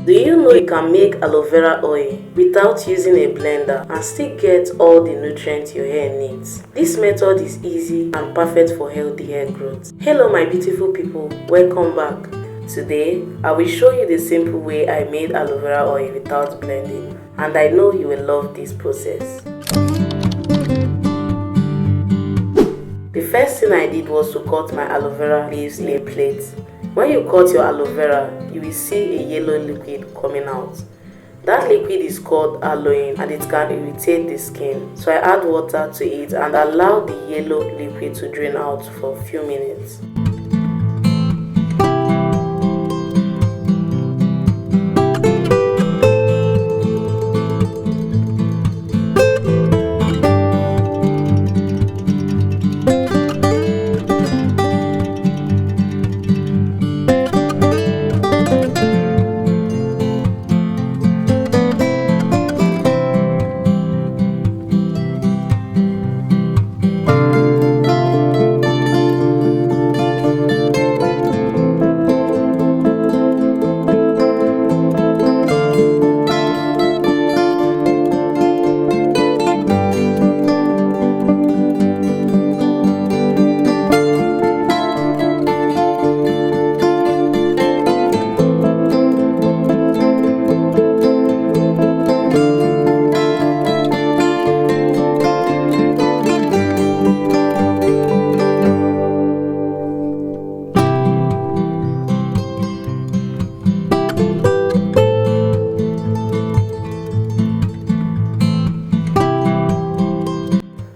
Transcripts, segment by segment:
Do you know you can make aloe vera oil without using a blender and still get all the nutrients your hair needs? This method is easy and perfect for healthy hair growth. Hello my beautiful people, welcome back. Today, I will show you the simple way I made aloe vera oil without blending, and I know you will love this process. The first thing I did was to cut my aloe vera leaves in a plate. When you cut your aloe vera, you will see a yellow liquid coming out. That liquid is called aloe and it can irritate the skin. So I add water to it and allow the yellow liquid to drain out for a few minutes.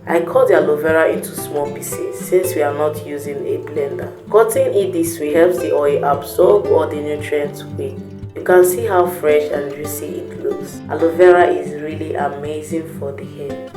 I cut the aloe vera into small pieces since we are not using a blender. Cutting it this way helps the oil absorb all the nutrients quick. You can see how fresh and juicy it looks. Aloe vera is really amazing for the hair.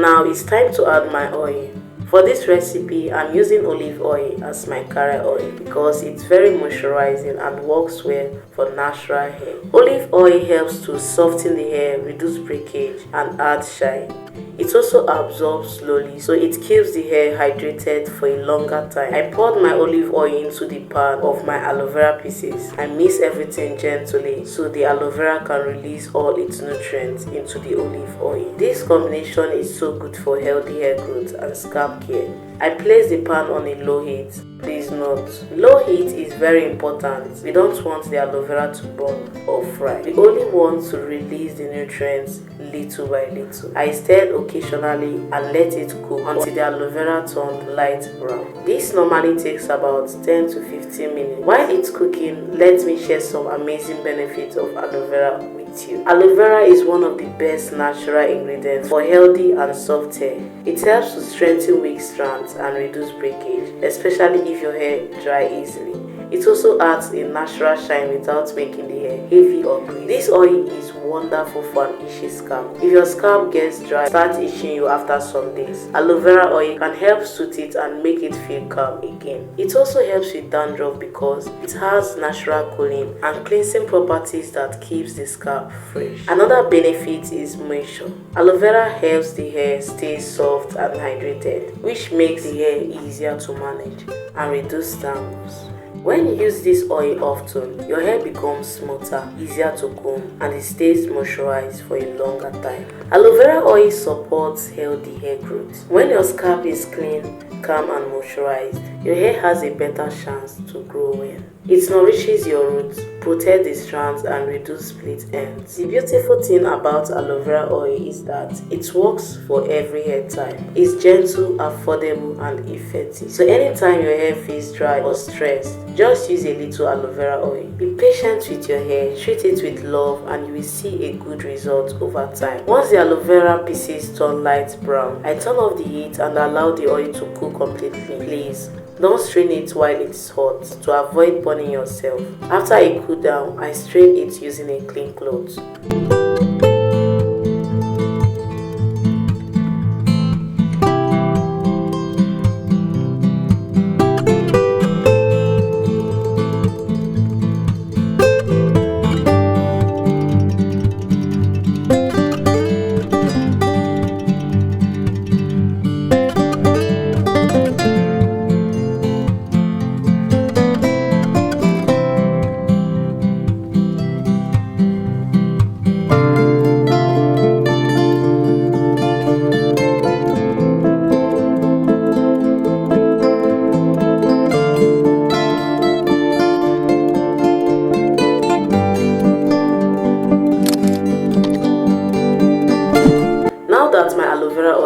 Now it's time to add my oil. For this recipe, I'm using olive oil as my carrier oil because it's very moisturizing and works well for natural hair. Olive oil helps to soften the hair, reduce breakage, and add shine. It also absorbs slowly, so it keeps the hair hydrated for a longer time. I poured my olive oil into the pan of my aloe vera pieces. I mix everything gently so the aloe vera can release all its nutrients into the olive oil. This combination is so good for healthy hair growth and scalp care. I place the pan on a low heat. Please note, low heat is very important. We don't want the aloe vera to burn or fry. We only want to release the nutrients little by little. I stirred occasionally and let it cook until the aloe vera turned light brown. This normally takes about 10 to 15 minutes. While it's cooking, let me share some amazing benefits of aloe vera with you. Aloe vera is one of the best natural ingredients for healthy and soft hair. It helps to strengthen weak strands and reduce breakage, especially if your hair dry easily. It also adds a natural shine without making the hair heavy or greasy. This oil is wonderful for an itchy scalp. If your scalp gets dry, starts itching you after some days, aloe vera oil can help soothe it and make it feel calm again. It also helps with dandruff because it has natural cooling and cleansing properties that keeps the scalp fresh. Another benefit is moisture. Aloe vera helps the hair stay soft and hydrated, which makes the hair easier to manage and reduce tangles. When you use this oil often, your hair becomes smoother, easier to comb, and it stays moisturized for a longer time. Aloe vera oil supports healthy hair growth. When your scalp is clean, calm and moisturized, your hair has a better chance to grow well. It nourishes your roots, protects the strands and reduce split ends. The beautiful thing about aloe vera oil is that it works for every hair type. It's gentle, affordable and effective. So anytime your hair feels dry or stressed, just use a little aloe vera oil. Be patient with your hair, treat it with love and you will see a good result over time. Once the aloe vera pieces turn light brown, I turn off the heat and allow the oil to cool completely. Please don't strain it while it's hot to avoid burning yourself. After it cools down, I strain it using a clean cloth.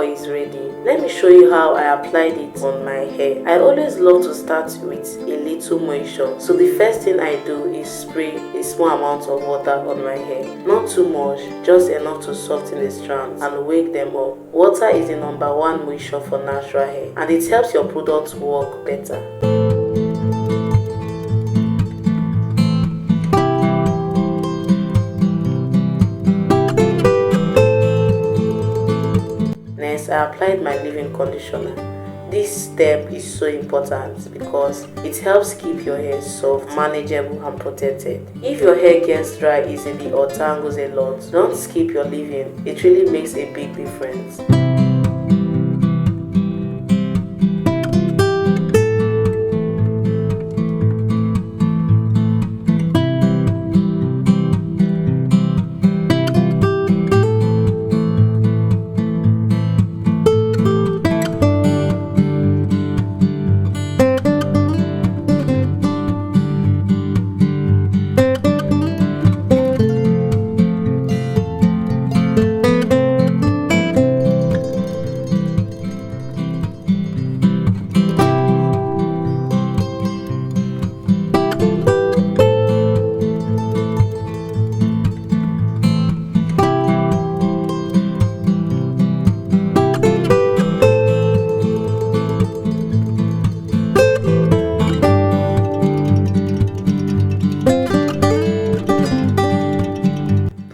oil is ready, let me show you how I applied it on my hair. I always love to start with a little moisture, so the first thing I do is spray a small amount of water on my hair. Not too much, just enough to soften the strands and wake them up. Water is the #1 moisture for natural hair, and it helps your product work better. Next, I applied my leave-in conditioner. This step is so important because it helps keep your hair soft, manageable and protected. If your hair gets dry easily or tangles a lot, don't skip your leave-in. It really makes a big difference.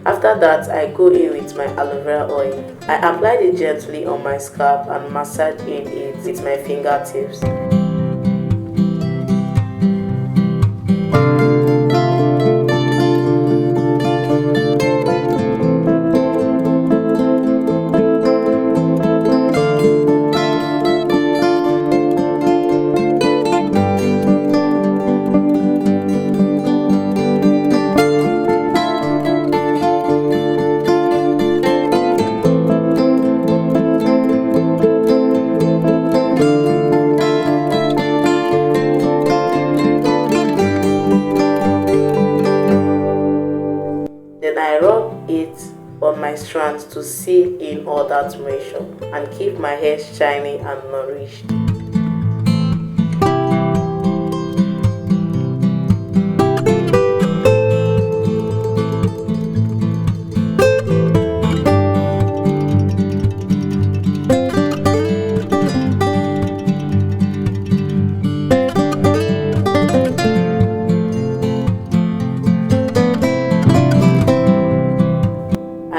After that, I go in with my aloe vera oil. I applied it gently on my scalp and massage in it with my fingertips. Then I rub it on my strands to seal in all that moisture and keep my hair shiny and nourished.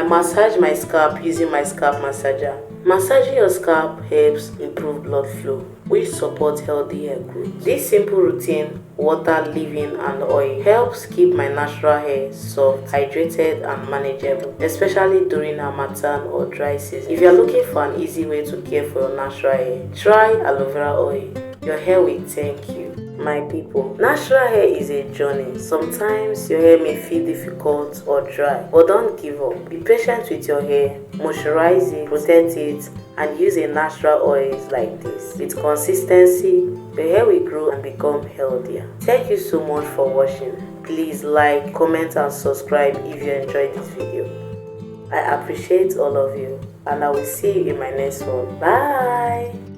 Massage my scalp using my scalp massager. Massaging your scalp helps improve blood flow, which supports healthy hair growth. This simple routine, water, leave-in and oil, helps keep my natural hair soft, hydrated and manageable, especially during harmattan or dry season. If you are looking for an easy way to care for your natural hair, try aloe vera oil. Your hair will thank you. My people, natural hair is a journey. Sometimes your hair may feel difficult or dry, but don't give up. Be patient with your hair, moisturize it, protect it, and use a natural oils like this. With consistency, your hair will grow and become healthier. Thank you so much for watching. Please like, comment and subscribe if you enjoyed this video. I appreciate all of you, and I will see you in my next one. Bye.